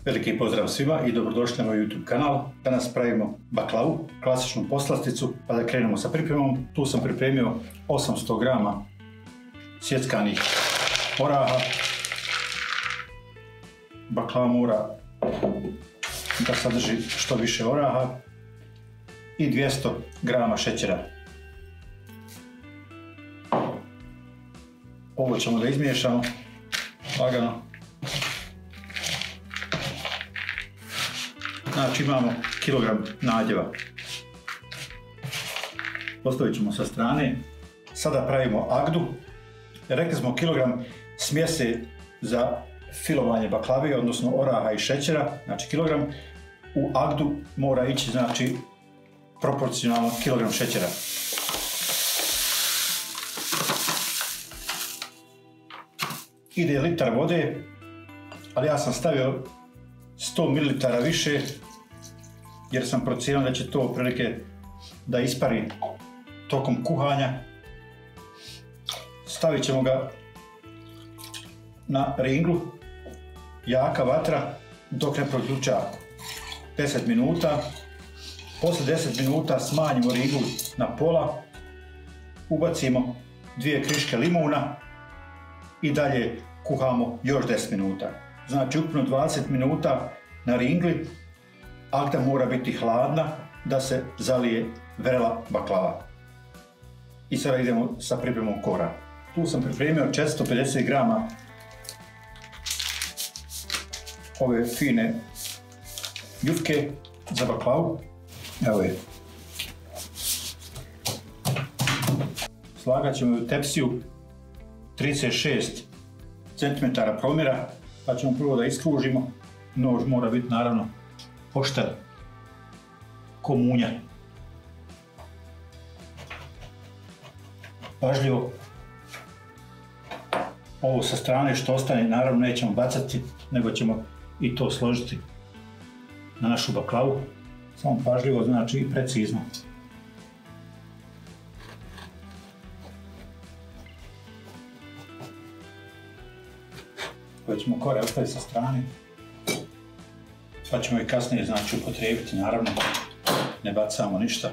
Veliki pozdrav svima i dobrodošli na moj YouTube kanal. Danas pravimo baklavu, klasičnu poslasticu, pa da krenemo sa pripremom. Tu sam pripremio 800 grama sjeckanih oraha. Baklava mora da sadrži što više oraha i 200 grama šećera. Ovo ćemo da izmiješamo lagano. Znači imamo kilogram nadjeva. Postavit ćemo sa strane. Sada pravimo agdu. Rekli smo kilogram smjese za filovanje baklave, odnosno oraha i šećera, znači kilogram. U agdu mora ići znači proporcionalno kilogram šećera. Ide litar vode, ali ja sam stavio 100 ml više jer sam procijenio da će to otprilike da ispari tokom kuhanja. Stavit ćemo ga na ringlu, jaka vatra dok ne proključa 10 minuta. Poslije 10 minuta smanjimo ringlu na pola, ubacimo 2 kriške limuna i dalje kuhamo još 10 minuta. Znači ukupno 20 minuta na ringli. Agda mora biti hladna da se zalije vrela baklava. I sada idemo sa pripremom kora. Tu sam pripremio 450 grama ove fine jufke za baklavu. Evo je. Slagat ćemo u tepsiju 36 cm promjera, pa ćemo prvo da iskružimo. Nož mora biti naravno oštar ko munja. Pažljivo. Ovo sa strane što ostane naravno nećemo bacati, nego ćemo i to složiti na našu baklavu. Samo pažljivo, znači i precizno. Ovo ćemo kore ostaviti sa strane, pa ćemo i kasnije znači upotrijebiti, naravno ne bacamo ništa.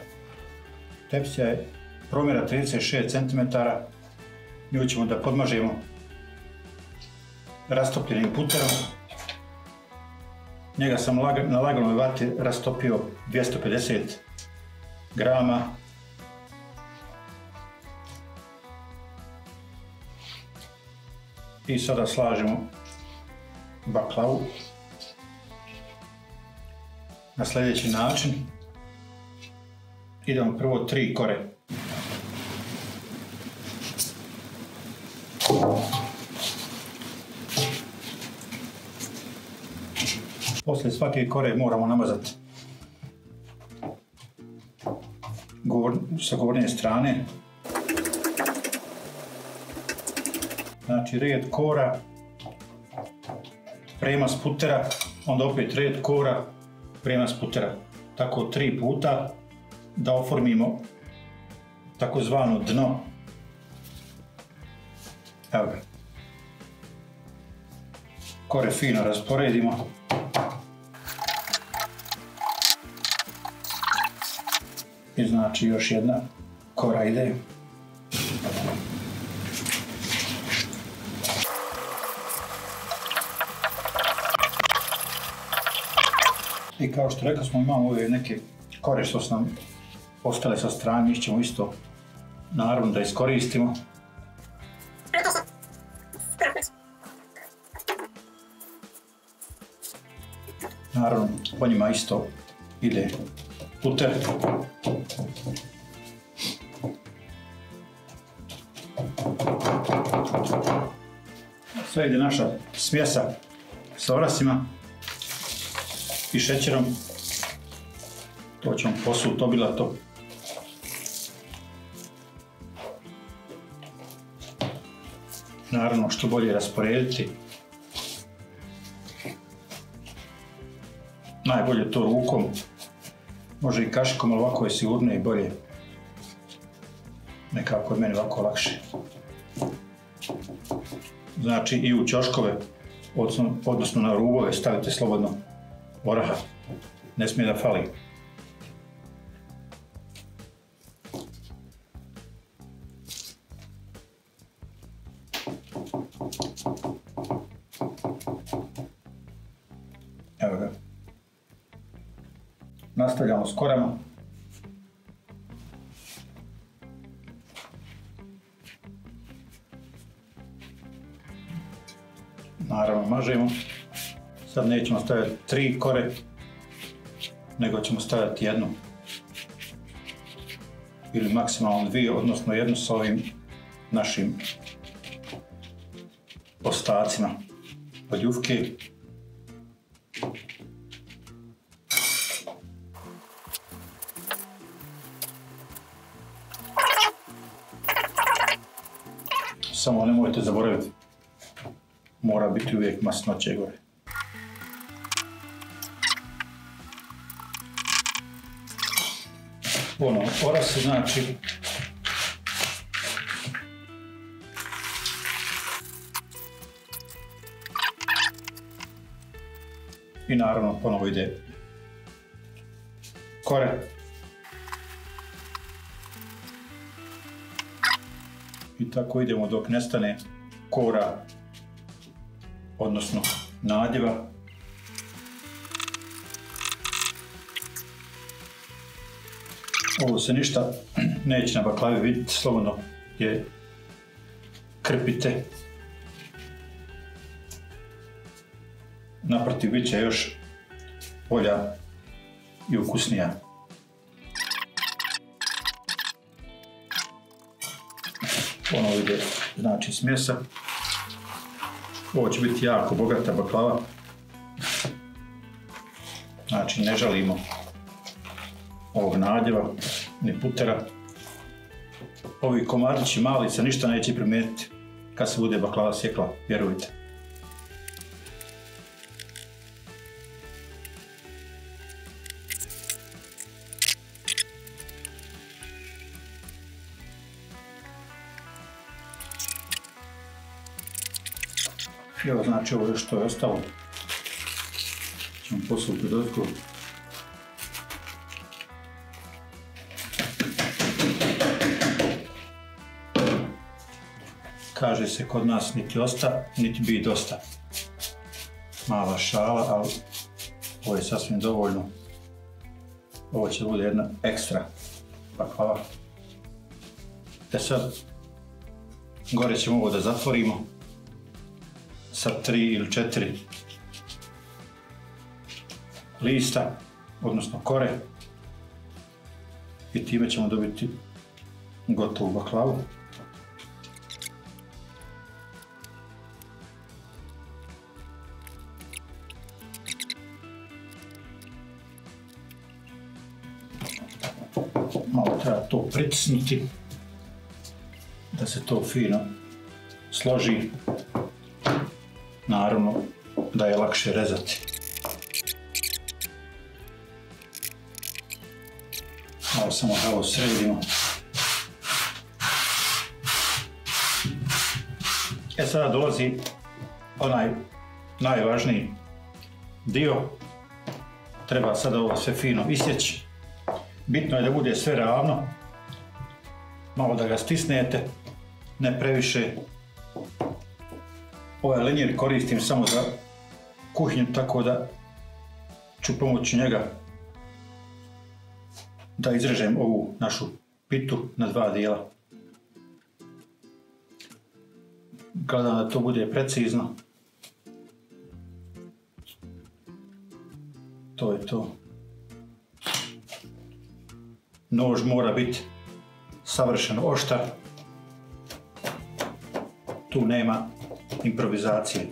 Tepsija je promjera 36 cm, nju ćemo da podmažemo rastopljenim puterom. Njega sam na laganoj vati rastopio 250 grama. I sada slažemo baklavu na sljedeći način. Idemo prvo 3 kore. Poslije svake kore moramo namazati sa gornje strane. Znači red kora, prema sputera, onda opet red kora, prema sputera. Tako 3 puta da oformimo takozvano dno. Evo ga. Kore fino rasporedimo. I znači još jedna kora ide. I kao što rekao smo, imamo ove neke kore što su nam ostale sa strane, njih ćemo isto naravno da iskoristimo. Naravno po njima isto ide puter. Sve ide naša smjesa sa orasima i šećerom. To ćemo posuti obilato. Naravno što bolje rasporediti. Najbolje to rukom, može i kašikom, ali ovako je sigurnije i bolje. Nekako je meni ovako lakše. Znači i u ćoškove odnosno na rubove stavite slobodno oraha, ne smije da fali. Evo ga. Nastavljamo s korama. Naravno mažemo. Sad nećemo staviti 3 kore, nego ćemo staviti jednu. Ili maksimalno 2, odnosno jednu s ovim našim ostacima od jufke. Samo nemojte zaboraviti, mora biti uvijek masnoće gore. Oras se znači i naravno ponovo ide kore. I tako idemo dok nestane kora, odnosno nadjeva. Ovo se ništa neće na baklavi vidjeti, slobodno je krpite. Naprotiv, bit će još bolja i ukusnija. Ponovo ide znači smjesa. Ovo će biti jako bogata baklava. Znači ne žalimo ovog nadjeva ni putera. Ovi komadići mali se ništa neće primijetiti kad se bude baklava sjekla, vjerujte. Evo znači ovo što je ostalo. Ćemo posuti dotku. Kaže se kod nas niti osta, niti bi dosta. Mala šala, ali ovo je sasvim dovoljno. Ovo će bude jedna ekstra baklava. Sad, gore ćemo ovo da zatvorimo sa 3 ili 4 lista, odnosno kore, i time ćemo dobiti gotovu baklavu. Malo treba to pritisnuti da se to fino složi. Naravno da je lakše rezati. Malo samo ovo sredimo. Sada dolazi onaj najvažniji dio. Treba sada ovo sve fino isjeći. Bitno je da bude sve ravno. Malo da ga stisnete, ne previše. Ovaj lenjer koristim samo za kuhinju, tako da ću pomoću njega da izrežem ovu našu pitu na 2 dijela. Gledam da to bude precizno. To je to. Nož mora biti savršeno oštar. Tu nema improvizacije.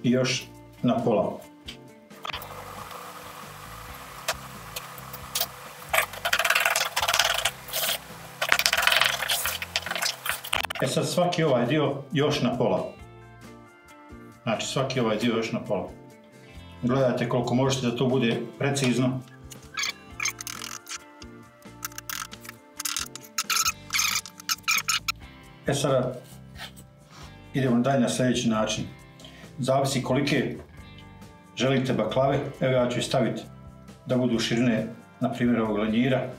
I još na pola. Sad svaki ovaj dio još na pola. Znači svaki ovaj dio još na pola. Gledajte koliko možete da to bude precizno. Sada idemo dalje na sljedeći način. Zavisi kolike želite baklave, evo ja ću ih staviti da budu širine, na primjer ovog lenjira.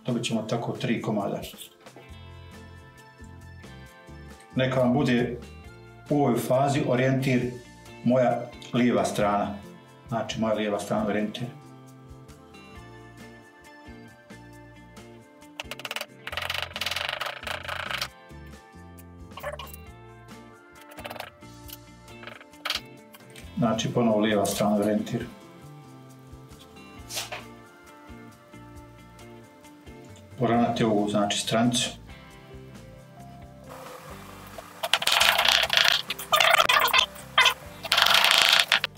Dobit ćemo tako 3 komada. Neka vam bude u ovoj fazi orijentir moja lijeva strana. Znači moja lijeva strana orijentir. Znači ponovo lijeva strana orijentir. Poravnati ovu znači stranicu.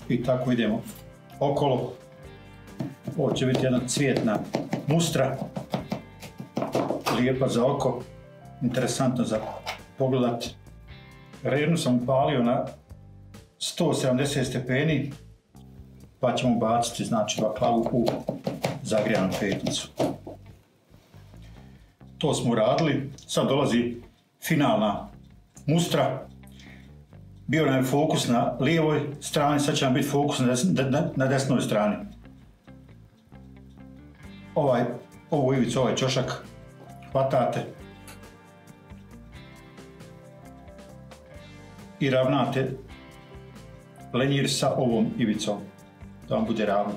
I tako idemo okolo. Ovo će biti jedna cvjetna mustra. Lijepa za oko. Interesantno za pogledat. Rernu sam upalio na 170 stepeni. Pa ćemo baciti znači baklavu u zagrijanu petnicu. To smo uradili. Sad dolazi finalna mustra. Bio nam je fokus na lijevoj strani, sad će nam biti fokus na desnoj strani. Ovu ivicu, ovaj ćošak hvatate i ravnate lenjir sa ovom ivicom, da vam bude ravno.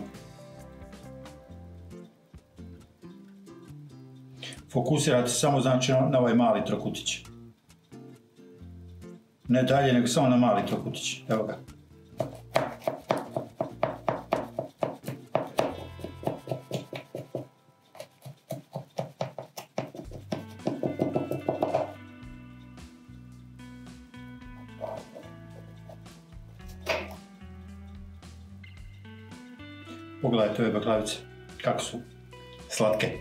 Fokusirate samo znači na ovaj mali trokutić. Ne dalje, nego samo na mali trokutić. Evo ga. Pogledajte ove baklavice, kako su slatke.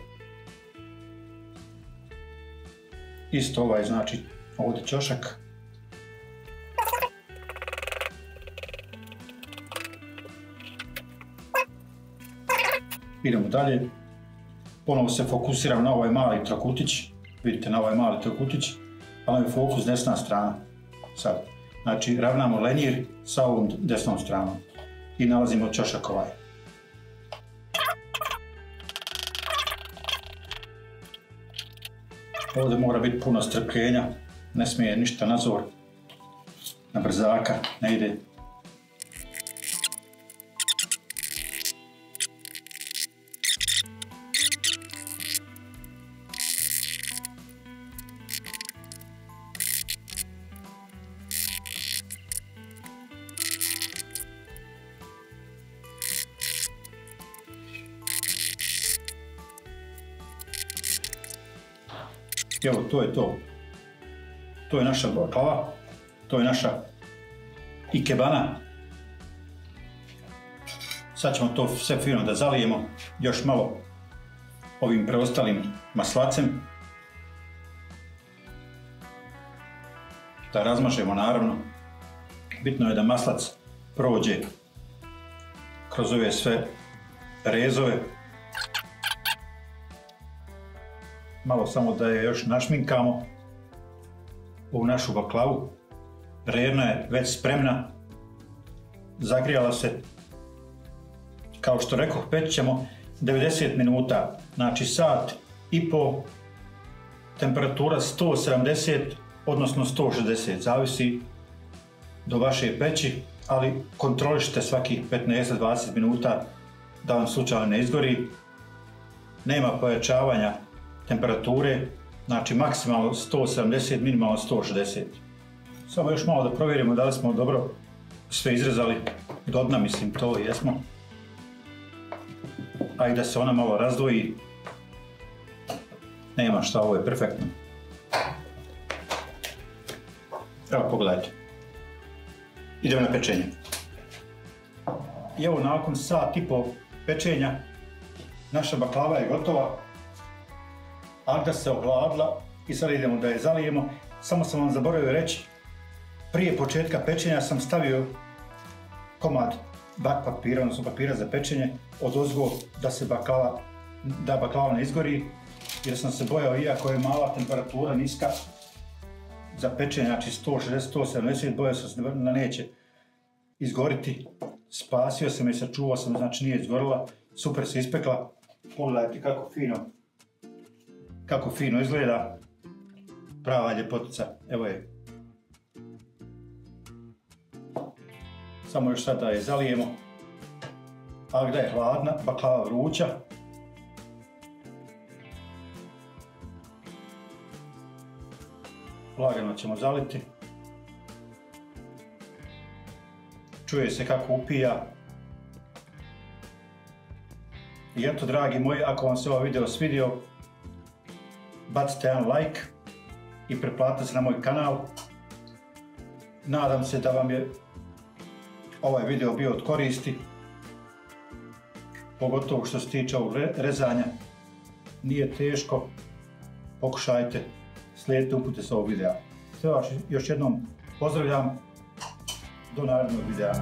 Isto ovaj znači ovdje ćošak. Idemo dalje. Ponovo se fokusiram na ovaj mali trokutić. Vidite na ovaj mali trokutić, ali je fokus desna strana. Sad. Znači ravnamo lenjir sa ovom desnom stranom i nalazimo ćošak ovaj. Ovdje mora biti puno strpljenja, ne smije ništa na zor, na brzaka, ne ide. Evo, to je to. To je naša baklava, to je naša ikebana. Sad ćemo to sve fino da zalijemo još malo ovim preostalim maslacem. Da razmažemo naravno. Bitno je da maslac prođe kroz ove sve rezove. Malo samo da je još našminkamo ovu našu baklavu. Rerna je već spremna, zagrijala se. Kao što rekoh, peć ćemo 90 minuta, znači sat i po, temperatura 170 odnosno 160, zavisi do vaše peći, ali kontrolišite svakih 15-20 minuta da vam slučajno ne izgori. Nema pojačavanja temperature, znači maksimalno 170, minimalno 160. Samo još malo da provjerimo da li smo dobro sve izrezali do dna, mislim to jesmo. A i da se ona malo razdvoji. Nema šta, ovo je perfektno. Evo pogledajte. Idemo na pečenje. I evo nakon sat i po pečenja naša baklava je gotova. Agda se ohladila i sad idemo da je zalijemo. Samo sam vam zaboravio reći, prije početka pečenja sam stavio komad bak papira, odnosno papira za pečenje odozgo da baklava ne izgori. jer sam se bojao, iako je mala temperatura niska za pečenje, znači 160-170, bojao sam se da neće izgoriti. Spasio sam je, sačuvao sam, znači nije izgorila, super se ispekla. Pogledajte kako fino izgleda, prava ljepotica, evo je. Samo još sad da je zalijemo, a gdje je hladna, baklava vruća. Lagano ćemo zaliti. Čuje se kako upija. I eto, dragi moji, ako vam se ovaj video svidio, bacite jedan like i pretplatite se na moj kanal. Nadam se da vam je ovaj video bio od koristi, pogotovo što se tiče ovog rezanja. Nije teško, pokušajte, slijedite upute s ovog videa. Sve vas još jednom pozdravljam, do narednog videa.